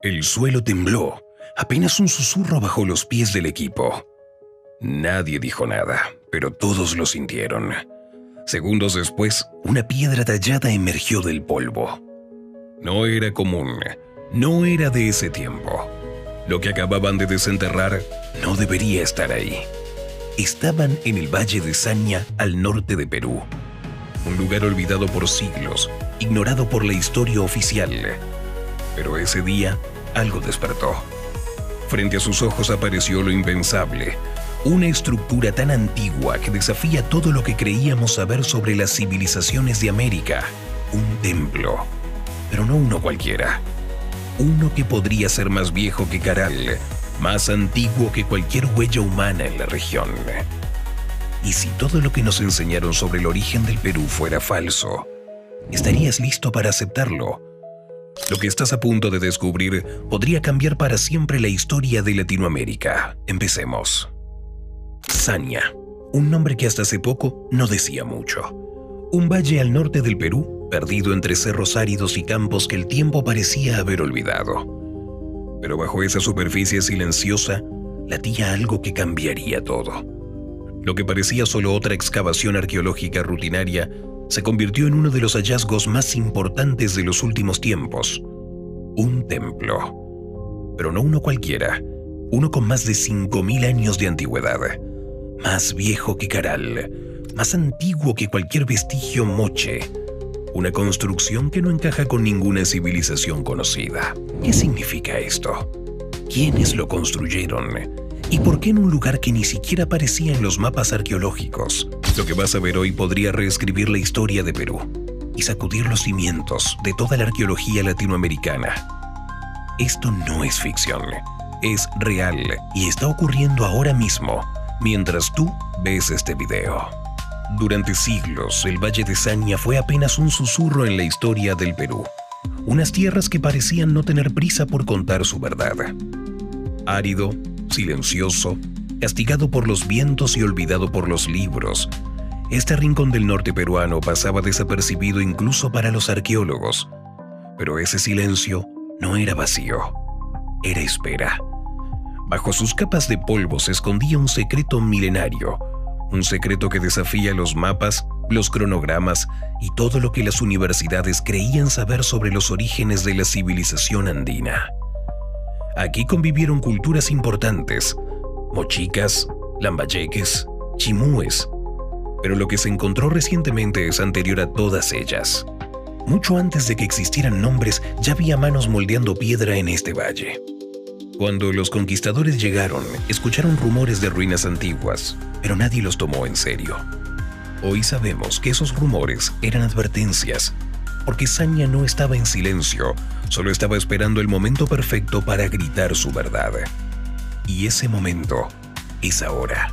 El suelo tembló, apenas un susurro bajo los pies del equipo. Nadie dijo nada, pero todos lo sintieron. Segundos después, una piedra tallada emergió del polvo. No era común, no era de ese tiempo. Lo que acababan de desenterrar no debería estar ahí. Estaban en el Valle de Saña, al norte de Perú. Un lugar olvidado por siglos, ignorado por la historia oficial. Pero ese día, algo despertó. Frente a sus ojos apareció lo impensable. Una estructura tan antigua que desafía todo lo que creíamos saber sobre las civilizaciones de América. Un templo. Pero no uno cualquiera. Uno que podría ser más viejo que Caral, más antiguo que cualquier huella humana en la región. Y si todo lo que nos enseñaron sobre el origen del Perú fuera falso, ¿estarías listo para aceptarlo? Lo que estás a punto de descubrir podría cambiar para siempre la historia de Latinoamérica. Empecemos. Saña, un nombre que hasta hace poco no decía mucho. Un valle al norte del Perú, perdido entre cerros áridos y campos que el tiempo parecía haber olvidado. Pero bajo esa superficie silenciosa, latía algo que cambiaría todo. Lo que parecía solo otra excavación arqueológica rutinaria se convirtió en uno de los hallazgos más importantes de los últimos tiempos. Un templo. Pero no uno cualquiera, uno con más de 5.000 años de antigüedad. Más viejo que Caral, más antiguo que cualquier vestigio moche. Una construcción que no encaja con ninguna civilización conocida. ¿Qué significa esto? ¿Quiénes lo construyeron? ¿Y por qué en un lugar que ni siquiera aparecía en los mapas arqueológicos? Lo que vas a ver hoy podría reescribir la historia de Perú y sacudir los cimientos de toda la arqueología latinoamericana. Esto no es ficción, es real y está ocurriendo ahora mismo, mientras tú ves este video. Durante siglos, el Valle de Saña fue apenas un susurro en la historia del Perú. Unas tierras que parecían no tener prisa por contar su verdad. Árido, silencioso, castigado por los vientos y olvidado por los libros, este rincón del norte peruano pasaba desapercibido incluso para los arqueólogos. Pero ese silencio no era vacío, era espera. Bajo sus capas de polvo se escondía un secreto milenario, un secreto que desafía los mapas, los cronogramas y todo lo que las universidades creían saber sobre los orígenes de la civilización andina. Aquí convivieron culturas importantes, mochicas, lambayeques, chimúes, pero lo que se encontró recientemente es anterior a todas ellas. Mucho antes de que existieran nombres, ya había manos moldeando piedra en este valle. Cuando los conquistadores llegaron, escucharon rumores de ruinas antiguas, pero nadie los tomó en serio. Hoy sabemos que esos rumores eran advertencias, porque Saña no estaba en silencio, solo estaba esperando el momento perfecto para gritar su verdad. Y ese momento es ahora.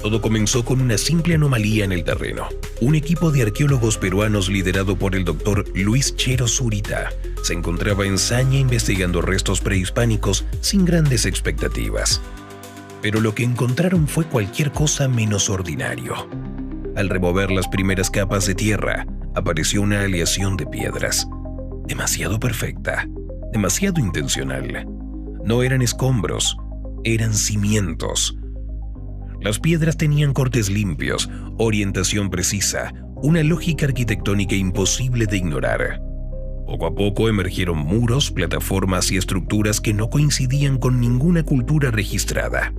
Todo comenzó con una simple anomalía en el terreno. Un equipo de arqueólogos peruanos liderado por el doctor Luis Chero Zurita se encontraba en Saña investigando restos prehispánicos sin grandes expectativas. Pero lo que encontraron fue cualquier cosa menos ordinario. Al remover las primeras capas de tierra, apareció una aleación de piedras. Demasiado perfecta, demasiado intencional. No eran escombros, eran cimientos. Las piedras tenían cortes limpios, orientación precisa, una lógica arquitectónica imposible de ignorar. Poco a poco emergieron muros, plataformas y estructuras que no coincidían con ninguna cultura registrada.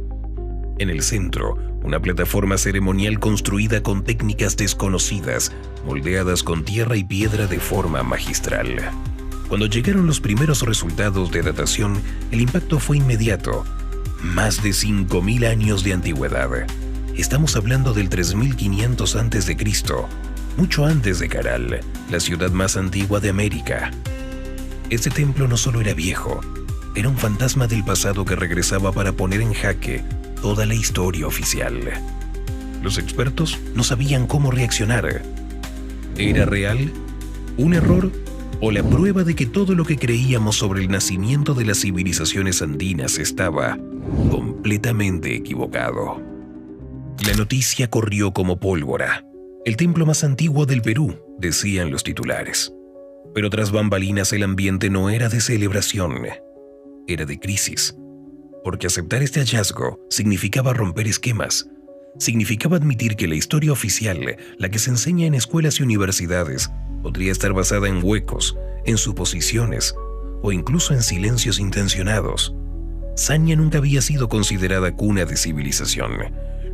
En el centro, una plataforma ceremonial construida con técnicas desconocidas, moldeadas con tierra y piedra de forma magistral. Cuando llegaron los primeros resultados de datación, el impacto fue inmediato. Más de 5.000 años de antigüedad. Estamos hablando del 3500 a.C., mucho antes de Caral, la ciudad más antigua de América. Este templo no solo era viejo, era un fantasma del pasado que regresaba para poner en jaque toda la historia oficial. Los expertos no sabían cómo reaccionar. ¿Era real? ¿Un error? ¿O la prueba de que todo lo que creíamos sobre el nacimiento de las civilizaciones andinas estaba completamente equivocado? La noticia corrió como pólvora. El templo más antiguo del Perú, decían los titulares. Pero tras bambalinas el ambiente no era de celebración. era de crisis, porque aceptar este hallazgo significaba romper esquemas, significaba admitir que la historia oficial, la que se enseña en escuelas y universidades, podría estar basada en huecos, en suposiciones o incluso en silencios intencionados. Sanya nunca había sido considerada cuna de civilización.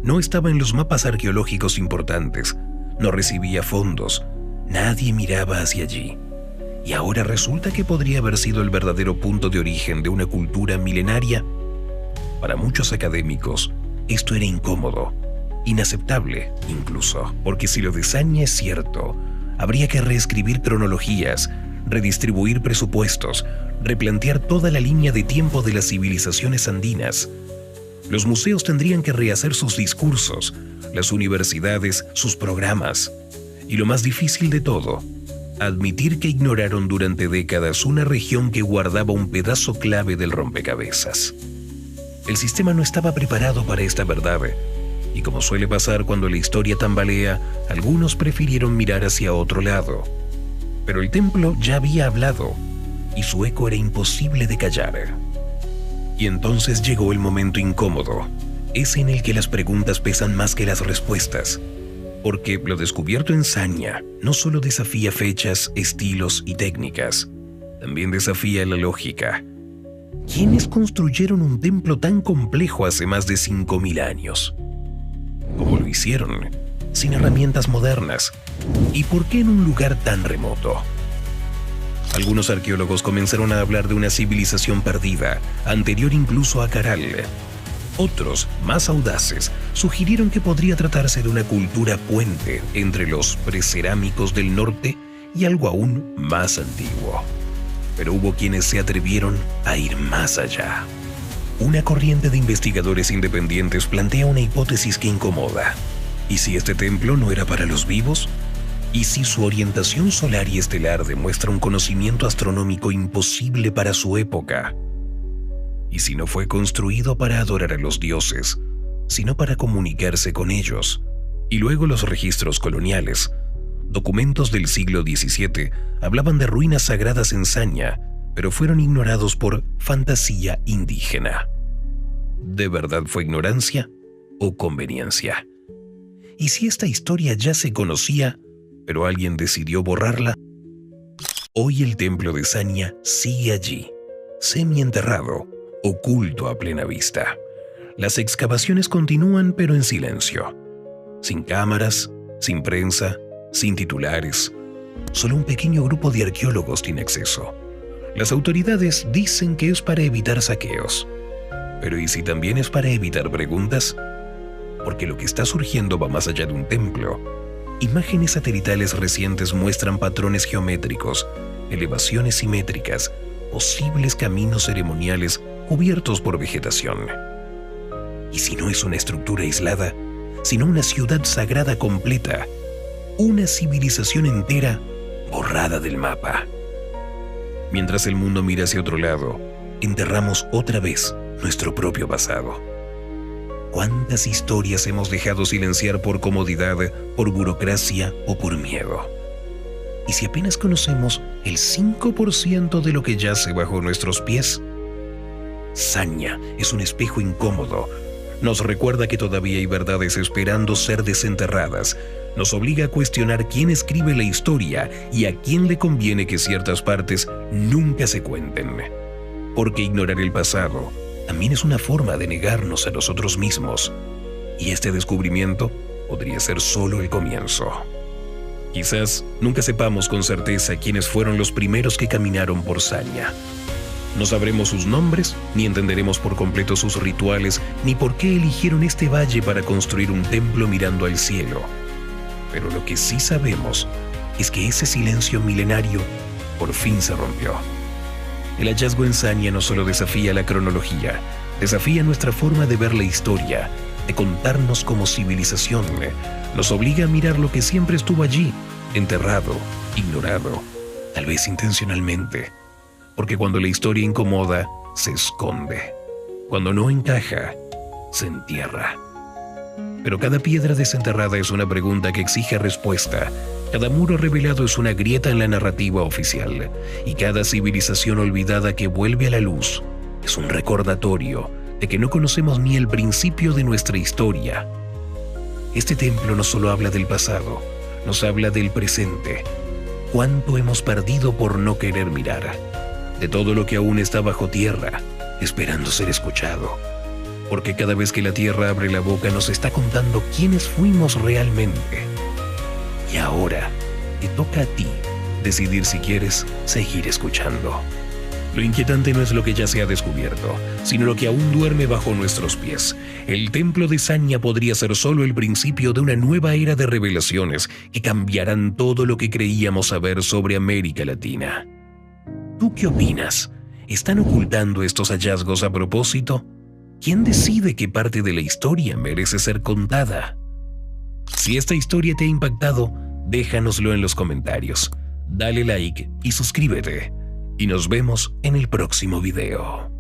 No estaba en los mapas arqueológicos importantes, no recibía fondos, nadie miraba hacia allí. Y ahora resulta que podría haber sido el verdadero punto de origen de una cultura milenaria. Para muchos académicos, esto era incómodo, inaceptable incluso, porque si lo de Sanya es cierto, habría que reescribir cronologías, redistribuir presupuestos, replantear toda la línea de tiempo de las civilizaciones andinas. Los museos tendrían que rehacer sus discursos, las universidades sus programas. Y lo más difícil de todo, admitir que ignoraron durante décadas una región que guardaba un pedazo clave del rompecabezas. El sistema no estaba preparado para esta verdad, y como suele pasar cuando la historia tambalea, algunos prefirieron mirar hacia otro lado. Pero el templo ya había hablado, y su eco era imposible de callar. Y entonces llegó el momento incómodo, ese en el que las preguntas pesan más que las respuestas, porque lo descubierto en Sanya no solo desafía fechas, estilos y técnicas, también desafía la lógica. ¿Quiénes construyeron un templo tan complejo hace más de 5.000 años? ¿Cómo lo hicieron? Sin herramientas modernas. ¿Y por qué en un lugar tan remoto? Algunos arqueólogos comenzaron a hablar de una civilización perdida, anterior incluso a Caral. Otros, más audaces, sugirieron que podría tratarse de una cultura puente entre los precerámicos del norte y algo aún más antiguo. Pero hubo quienes se atrevieron a ir más allá. Una corriente de investigadores independientes plantea una hipótesis que incomoda. ¿Y si este templo no era para los vivos? ¿Y si su orientación solar y estelar demuestra un conocimiento astronómico imposible para su época? ¿Y si no fue construido para adorar a los dioses, sino para comunicarse con ellos? Y luego los registros coloniales, documentos del siglo XVII, hablaban de ruinas sagradas en Sanya, pero fueron ignorados por fantasía indígena. ¿De verdad fue ignorancia o conveniencia? ¿Y si esta historia ya se conocía, pero alguien decidió borrarla? Hoy el templo de Sanya sigue allí, semienterrado, oculto a plena vista. Las excavaciones continúan, pero en silencio. Sin cámaras, sin prensa, sin titulares. Solo un pequeño grupo de arqueólogos tiene acceso. Las autoridades dicen que es para evitar saqueos. Pero ¿y si también es para evitar preguntas? Porque lo que está surgiendo va más allá de un templo. Imágenes satelitales recientes muestran patrones geométricos, elevaciones simétricas, posibles caminos ceremoniales cubiertos por vegetación. ¿Y si no es una estructura aislada, sino una ciudad sagrada completa, una civilización entera borrada del mapa? Mientras el mundo mira hacia otro lado, enterramos otra vez nuestro propio pasado. ¿Cuántas historias hemos dejado silenciar por comodidad, por burocracia o por miedo? ¿Y si apenas conocemos el 5% de lo que yace bajo nuestros pies? Sanya es un espejo incómodo. Nos recuerda que todavía hay verdades esperando ser desenterradas. Nos obliga a cuestionar quién escribe la historia y a quién le conviene que ciertas partes nunca se cuenten. Porque ignorar el pasado también es una forma de negarnos a nosotros mismos. Y este descubrimiento podría ser solo el comienzo. Quizás nunca sepamos con certeza quiénes fueron los primeros que caminaron por Sanya. No sabremos sus nombres, ni entenderemos por completo sus rituales, ni por qué eligieron este valle para construir un templo mirando al cielo. Pero lo que sí sabemos es que ese silencio milenario por fin se rompió. El hallazgo en Sanya no solo desafía la cronología, desafía nuestra forma de ver la historia, de contarnos como civilización. Nos obliga a mirar lo que siempre estuvo allí, enterrado, ignorado, tal vez intencionalmente. Porque cuando la historia incomoda, se esconde. Cuando no encaja, se entierra. Pero cada piedra desenterrada es una pregunta que exige respuesta. Cada muro revelado es una grieta en la narrativa oficial. Y cada civilización olvidada que vuelve a la luz es un recordatorio de que no conocemos ni el principio de nuestra historia. Este templo no solo habla del pasado, nos habla del presente. ¿Cuánto hemos perdido por no querer mirar? De todo lo que aún está bajo tierra, esperando ser escuchado. Porque cada vez que la tierra abre la boca nos está contando quiénes fuimos realmente. Y ahora te toca a ti decidir si quieres seguir escuchando. Lo inquietante no es lo que ya se ha descubierto, sino lo que aún duerme bajo nuestros pies. El templo de Sanya podría ser solo el principio de una nueva era de revelaciones que cambiarán todo lo que creíamos saber sobre América Latina. ¿Tú qué opinas? ¿Están ocultando estos hallazgos a propósito? ¿Quién decide qué parte de la historia merece ser contada? Si esta historia te ha impactado, déjanoslo en los comentarios. Dale like y suscríbete. Y nos vemos en el próximo video.